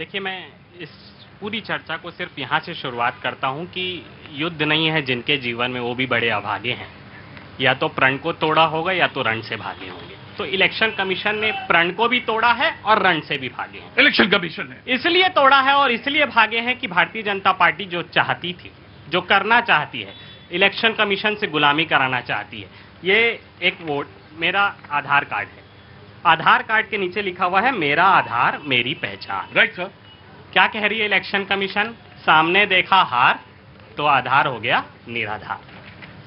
देखिए, मैं इस पूरी चर्चा को सिर्फ यहाँ से शुरुआत करता हूँ कि युद्ध नहीं है जिनके जीवन में, वो भी बड़े अभागे हैं। या तो प्रण को तोड़ा होगा या तो रण से भागे होंगे। तो इलेक्शन कमीशन ने प्रण को भी तोड़ा है और रण से भी भागे हैं। इलेक्शन कमीशन ने इसलिए तोड़ा है और इसलिए भागे हैं कि भारतीय जनता पार्टी जो चाहती थी, जो करना चाहती है, इलेक्शन कमीशन से गुलामी कराना चाहती है। ये एक वोट, मेरा आधार कार्ड है, आधार कार्ड के नीचे लिखा हुआ है मेरा आधार मेरी पहचान। Right sir. क्या कह रही है इलेक्शन कमीशन? सामने देखा हार तो आधार हो गया निराधार।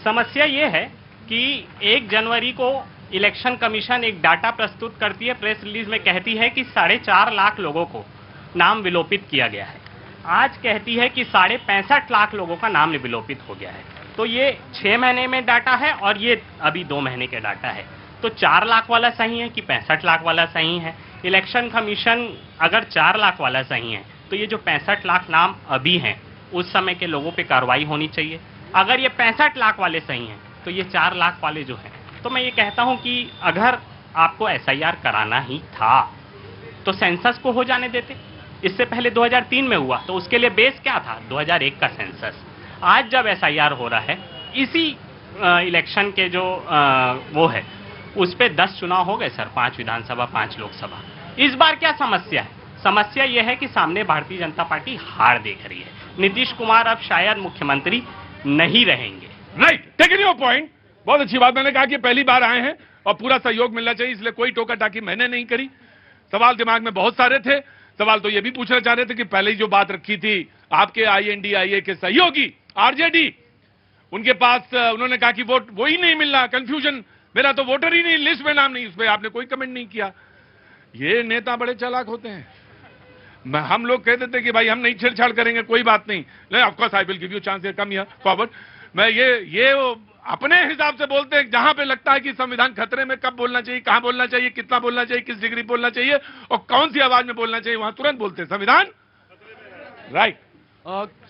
समस्या ये है कि 1 जनवरी को इलेक्शन कमीशन एक डाटा प्रस्तुत करती है, प्रेस रिलीज में कहती है कि 4.5 लाख लोगों को नाम विलोपित किया गया है। आज कहती है कि 65.5 लाख लोगों का नाम विलोपित हो गया है। तो ये 6 महीने में डाटा है और ये अभी 2 महीने के डाटा है। तो 4 लाख वाला सही है कि 65 लाख वाला सही है? इलेक्शन कमीशन अगर 4 लाख वाला सही है तो ये जो 65 लाख नाम अभी हैं उस समय के लोगों पे कार्रवाई होनी चाहिए। अगर ये 65 लाख वाले सही हैं तो ये 4 लाख वाले जो हैं, तो मैं ये कहता हूं कि अगर आपको एसआईआर कराना ही था तो सेंसस को हो जाने देते। इससे पहले 2003 में हुआ तो उसके लिए बेस क्या था? 2001 का सेंसस। आज जब एसआईआर हो रहा है, इसी इलेक्शन के जो वो है उस पे 10 चुनाव हो गए सर, 5 विधानसभा 5 लोकसभा। इस बार क्या समस्या है? समस्या यह है कि सामने भारतीय जनता पार्टी हार देख रही है। नीतीश कुमार अब शायद मुख्यमंत्री नहीं रहेंगे। Right, taking your point. बहुत अच्छी बात। मैंने कहा कि पहली बार आए हैं और पूरा सहयोग मिलना चाहिए, इसलिए कोई टोका टाकी मैंने नहीं करी। सवाल दिमाग में बहुत सारे थे। सवाल तो ये भी पूछना चाह रहे थे कि पहले ही जो बात रखी थी आपके INDIA के सहयोगी RJD, उनके पास उन्होंने कहा कि वोट वो ही नहीं मिल रहा, कंफ्यूजन, मेरा तो वोटर ही नहीं, लिस्ट में नाम नहीं। उस पर आपने कोई कमेंट नहीं किया। ये नेता बड़े चालाक होते हैं। हम लोग कहते थे कि भाई हम नहीं छेड़छाड़ करेंगे, कोई बात नहीं, of course I will give you chance, come here forward. मैं ये अपने हिसाब से बोलते हैं, जहां पे लगता है कि संविधान खतरे में, कब बोलना चाहिए, कहां बोलना चाहिए, कितना बोलना चाहिए, किस डिग्री बोलना चाहिए और कौन सी आवाज में बोलना चाहिए, वहां तुरंत बोलते हैं संविधान। राइट।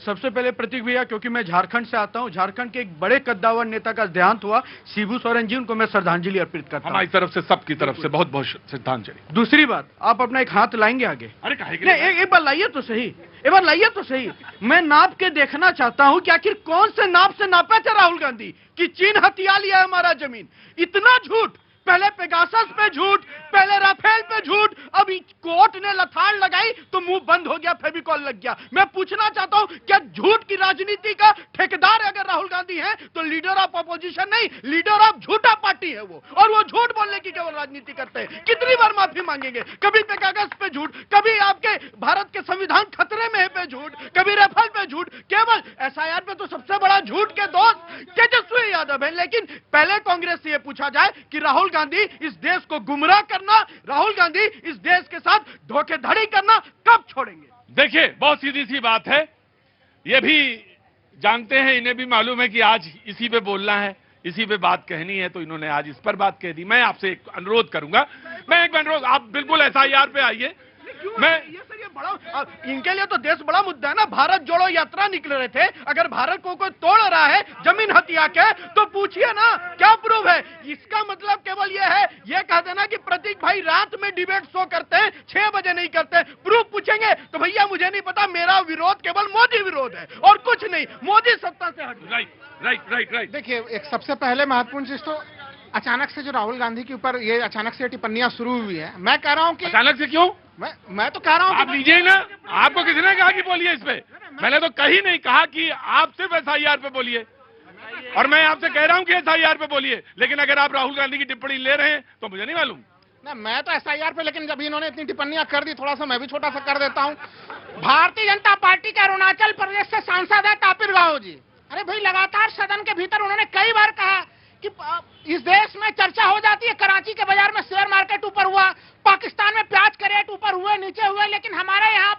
सबसे पहले प्रतीक भैया, क्योंकि मैं झारखंड से आता हूं, झारखंड के एक बड़े कद्दावर नेता का देहांत हुआ, शिबू सोरेन जी, उनको मैं श्रद्धांजलि अर्पित करता हूं। हमारी तरफ से, सबकी तरफ से बहुत बहुत श्रद्धांजलि। दूसरी बात, आप अपना एक हाथ लाएंगे आगे? अरे कहेंगे नहीं, एक बार लाइए तो सही, एक बार लाइए तो सही। मैं नाप के देखना चाहता हूं कि आखिर कौन से नाप से नापे थे राहुल गांधी कि चीन हथिया लिया है हमारा जमीन। इतना झूठ, पहले पेगासस पे झूठ, पहले राफेल पे झूठ, अब कोर्ट ने लथाड़ लगाई तो मुंह बंद हो गया, फेविकॉल लग गया। मैं पूछना चाहता हूं, क्या झूठ की राजनीति का ठेकेदार अगर राहुल गांधी है तो लीडर ऑफ अपोजिशन नहीं, लीडर ऑफ झूठा पार्टी है वो, और वो झूठ बोलने की केवल राजनीति करते हैं। कितनी बार माफी मांगेंगे? कभी पेगासस पे झूठ, कभी आपके भारत के संविधान खतरे में है पे झूठ, कभी राफेल पे झूठ, केवल एसआईआर पे तो सबसे बड़ा झूठ के दोस्त तेजस्वी यादव है। लेकिन पहले कांग्रेस से यह पूछा जाए कि राहुल गांधी इस देश को गुमराह करना, राहुल गांधी इस देश के साथ धोखेधड़ी करना कब छोड़ेंगे? देखिए, बहुत सीधी सी बात है, ये भी जानते हैं, इन्हें भी मालूम है कि आज इसी पे बोलना है, इसी पे बात कहनी है, तो इन्होंने आज इस पर बात कह दी। मैं आपसे एक अनुरोध करूंगा, आप बिल्कुल एसआईआर पे आइए। ये बड़ा, इनके लिए तो देश बड़ा मुद्दा है ना। भारत जोड़ो यात्रा निकल रहे थे, अगर भारत को कोई तोड़ रहा है जमीन हथिया के तो पूछिए ना क्या प्रूफ है। इसका मतलब केवल ये है, ये कह देना कि प्रतीक भाई रात में डिबेट शो करते हैं, 6 बजे नहीं करते। प्रूफ पूछेंगे तो भैया मुझे नहीं पता, मेरा विरोध केवल मोदी विरोध है और कुछ नहीं, मोदी सत्ता से हट। राइट। देखिए, एक सबसे पहले महत्वपूर्ण चीज तो अचानक से जो राहुल गांधी के ऊपर ये अचानक से टिप्पणियां शुरू हुई है, मैं कह रहा हूं कि अचानक से क्यों? मैं तो कह रहा हूं आप लीजिए ना, आपको किसने कहा कि बोलिए इस पे? मैंने तो कहीं नहीं कहा कि आप सिर्फ एसआईआर पे बोलिए, और मैं आपसे कह रहा हूं कि एसआईआर पे बोलिए, लेकिन अगर आप राहुल गांधी की टिप्पणी ले रहे हैं तो मुझे नहीं मालूम। ना, मैं तो एसआईआर पे, लेकिन जब इन्होंने इतनी टिप्पणियां कर दी, थोड़ा सा मैं भी छोटा सा कर देता हूं। भारतीय जनता पार्टी के अरुणाचल प्रदेश से सांसद है तापिर गाओ जी। अरे भाई, लगातार सदन के भीतर उन्होंने कई बार कहा कि इस देश में चर्चा हो जाती है, कराची के बाजार में शेयर मार्केट ऊपर हुआ, पाकिस्तान में प्याज के रेट ऊपर हुए, नीचे हुए, लेकिन हमारे यहाँ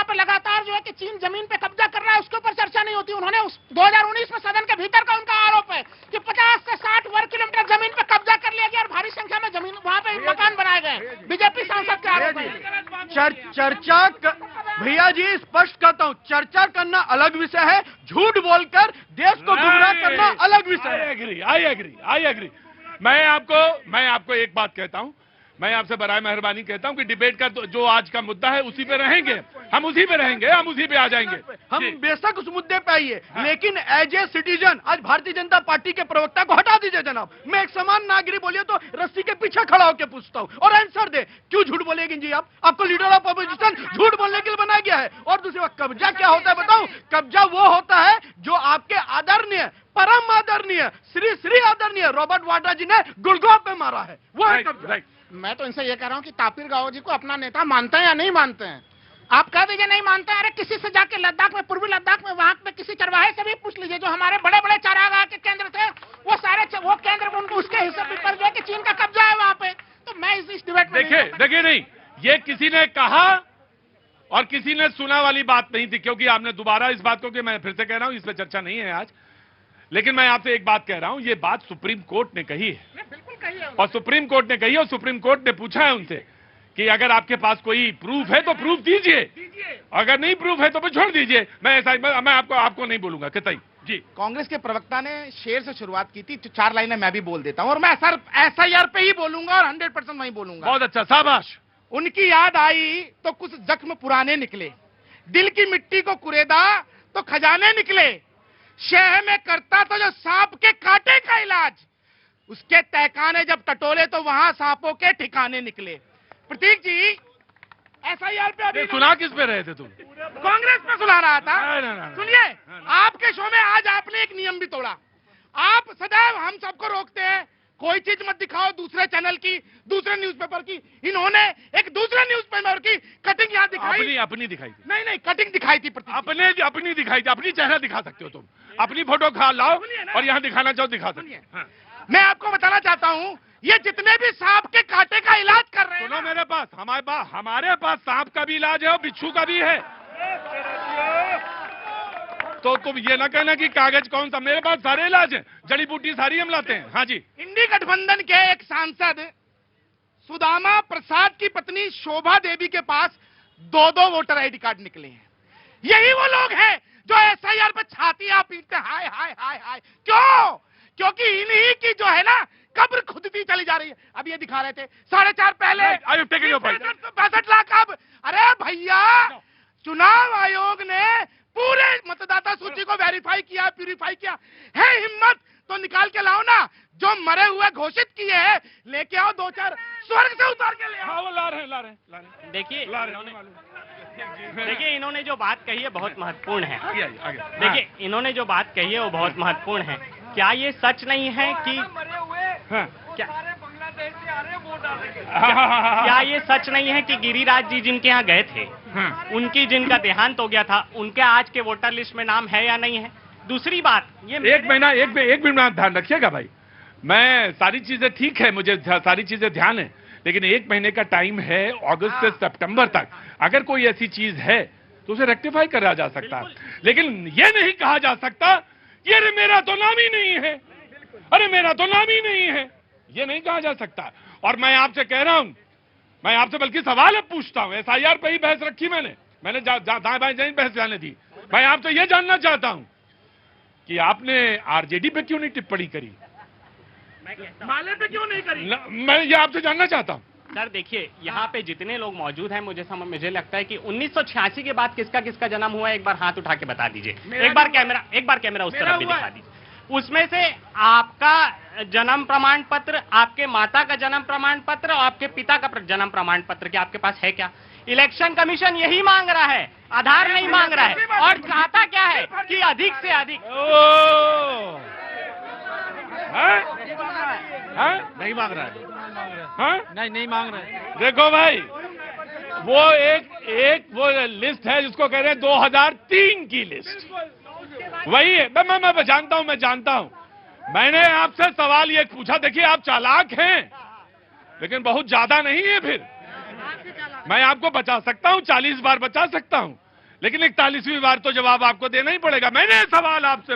पे लगातार जो है कि चीन जमीन पे कब्जा कर रहा है, उसके ऊपर चर्चा नहीं होती। उन्होंने 2019 में सदन के भीतर का उनका आरोप है कि 50 से 60 वर्ग किलोमीटर जमीन पे कब्जा कर लिया गया और भारी संख्या में जमीन वहां पे मकान बनाए गए। बीजेपी सांसद के आरोप है। चर्चा भैया जी, स्पष्ट कहता हूं, चर्चा करना अलग विषय है, झूठ बोलकर देश को गुमराह करना अलग विषय है। I agree. मैं आपको एक बात कहता हूं मैं आपसे बराए मेहरबानी कहता हूं कि डिबेट का जो आज का मुद्दा है उसी पे रहेंगे, हम उसी पे रहेंगे, हम उसी पे आ जाएंगे। हम जी। बेशक उस मुद्दे पे आइए, लेकिन एज ए सिटीजन आज भारतीय जनता पार्टी के प्रवक्ता को हटा दीजिए जनाब। मैं एक समान नागरिक बोलिए तो रस्सी के पीछे खड़ा होकर पूछता हूं और आंसर दे, क्यों झूठ बोलेगी जी आप? आपको लीडर ऑफ अपोजिशन झूठ बोलने के लिए बनाया गया है। और दूसरी बात, कब्जा क्या होता है बताऊं? कब्जा वो होता है जो आपके आदरणीय, परम आदरणीय, श्री श्री आदरणीय रॉबर्ट वाड्रा जी ने गुड़गांव पे मारा है, वो है कब्जा। मैं तो इनसे ये कह रहा हूँ कि तापिर गाओ जी को अपना नेता मानते हैं या नहीं मानते हैं? आप कह दीजिए नहीं मानते हैं। अरे किसी से जाके लद्दाख में, पूर्वी लद्दाख में, वहां पे किसी चरवाहे से भी पूछ लीजिए जो हमारे बड़े बड़े चारागाह के केंद्र थे, वो सारे वो केंद्र उनको उसके हिस्से पे पड़ गया कि चीन का कब्जा है वहां पे। तो मैं इस डिबेट में देखिए नहीं, ये किसी ने कहा और किसी ने सुना वाली बात नहीं थी, क्योंकि आपने दोबारा इस बात को, कि मैं फिर से कह रहा हूं, इस पर चर्चा नहीं है आज, लेकिन मैं आपसे एक बात कह रहा हूं, ये बात सुप्रीम कोर्ट ने कही है, बिल्कुल कही है। और सुप्रीम कोर्ट ने कही, और सुप्रीम कोर्ट ने पूछा है उनसे कि अगर आपके पास कोई प्रूफ है तो प्रूफ दीजिए, अगर नहीं प्रूफ है तो फिर छोड़ दीजिए। मैं ऐसा मैं आपको नहीं बोलूंगा कितई। जी, कांग्रेस के प्रवक्ता ने शेर से शुरुआत की थी, तो 4 लाइनें मैं भी बोल देता हूं, और मैं सर SIR पे ही बोलूंगा और 100% वही बोलूंगा। बहुत अच्छा, शाबाश। उनकी याद आई तो कुछ जख्म पुराने निकले, दिल की मिट्टी को कुरेदा तो खजाने निकले, शह में करता तो जो सांप के कांटे का इलाज, उसके तहखाने जब टटोले तो वहां सांपों के ठिकाने निकले। प्रतीक जी, SIR पे अभी सुना किस पे रहे थे तुम? कांग्रेस में सुना रहा था। नहीं। सुनिए, आपके शो में आज आपने एक नियम भी तोड़ा। आप सदैव हम सबको रोकते हैं, कोई चीज मत दिखाओ दूसरे चैनल की, दूसरे न्यूज़पेपर की। इन्होंने एक दूसरे न्यूज़पेपर की कटिंग यहाँ दिखाई, अपनी दिखाई थी। नहीं कटिंग दिखाई थी। अपनी दिखाई थी, अपनी चेहरा दिखा सकते हो तुम, अपनी फोटो खा लाओ और यहाँ दिखाना चाहो दिखा सकते हो। मैं आपको बताना चाहता हूँ, ये जितने भी सांप के कांटे का इलाज कर रहे हैं, सुनो मेरे पास, हमारे पास सांप का भी इलाज है और बिच्छू का भी है। तो तुम ये ना कहना कि कागज कौन सा, मेरे पास सारे इलाज हैं, जड़ी बूटी सारी हम लाते हैं। हाँ जी। इंडी गठबंधन के एक सांसद सुदामा प्रसाद की पत्नी शोभा देवी के पास 2 वोटर ID कार्ड निकले हैं। यही वो लोग हैं जो SIR पे छातियां पीटते, हाय हाय हाय हाय। क्यों? क्योंकि इन्हीं की जो है ना कब्र खुदती चली जा रही है। अब ये दिखा रहे थे 4.5 पहले 65 लाख। अब अरे भैया, चुनाव आयोग ने पूरे मतदाता सूची को वेरीफाई किया, प्यूरिफाई किया है। हिम्मत तो निकाल के लाओ ना, जो मरे हुए घोषित किए हैं लेके आओ, 2-4 स्वर्ग से उतार के ले आओ। हाँ, वो ला रहे हैं। देखिए इन्होंने जो बात कही है बहुत महत्वपूर्ण है। आगे। देखिए इन्होंने जो बात कही है वो बहुत महत्वपूर्ण है। क्या ये सच नहीं है कि क्या ये सच नहीं है कि गिरिराज जी जिनके यहाँ गए थे, उनकी जिनका देहांत हो गया था, उनके आज के वोटर लिस्ट में नाम है या नहीं है? दूसरी बात, ये एक मिनट ध्यान रखिएगा भाई, मैं सारी चीजें ठीक है, मुझे सारी चीजें ध्यान है, लेकिन 1 महीने का टाइम है, अगस्त से सितंबर तक। अगर कोई ऐसी चीज है तो उसे रेक्टिफाई करा जा सकता है, लेकिन ये नहीं कहा जा सकता कि अरे मेरा तो नाम ही नहीं है, अरे मेरा तो नाम ही नहीं है, ये नहीं कहा जा सकता। और मैं आपसे कह रहा हूं, मैं आपसे बल्कि सवाल अब पूछता हूं, SIR पे ही बहस रखी मैंने दाएं बाएं नहीं बहस जाने दी। मैं आपसे ये जानना चाहता हूं कि आपने RJD पे क्यों नहीं टिप्पणी करी, माले पे क्यों नहीं करी? मैं ये आपसे जानना चाहता हूं। सर देखिए, यहाँ पे जितने लोग मौजूद हैं, मुझे लगता है कि 1986 के बाद किसका किसका जन्म हुआ है, एक बार हाथ उठा के बता दीजिए। एक बार कैमरा उस तरफ भी दिखा दीजिए। उसमें से आपका जन्म प्रमाण पत्र, आपके माता का जन्म प्रमाण पत्र और आपके पिता का जन्म प्रमाण पत्र क्या आपके पास है क्या? इलेक्शन कमीशन यही मांग रहा है, आधार नहीं मांग रहा है, और चाहता क्या है कि अधिक से अधिक। नहीं मांग रहा है। नहीं मांग रहे। देखो भाई, वो एक वो लिस्ट है जिसको कह रहे हैं 2003 की लिस्ट, वही है। मैं जानता हूं। मैंने आपसे सवाल ये पूछा, देखिए आप चालाक हैं लेकिन बहुत ज्यादा नहीं है। फिर मैं आपको बचा सकता हूं, 40 बार बचा सकता हूं, लेकिन 41वीं बार तो जवाब आपको देना ही पड़ेगा। मैंने सवाल आपसे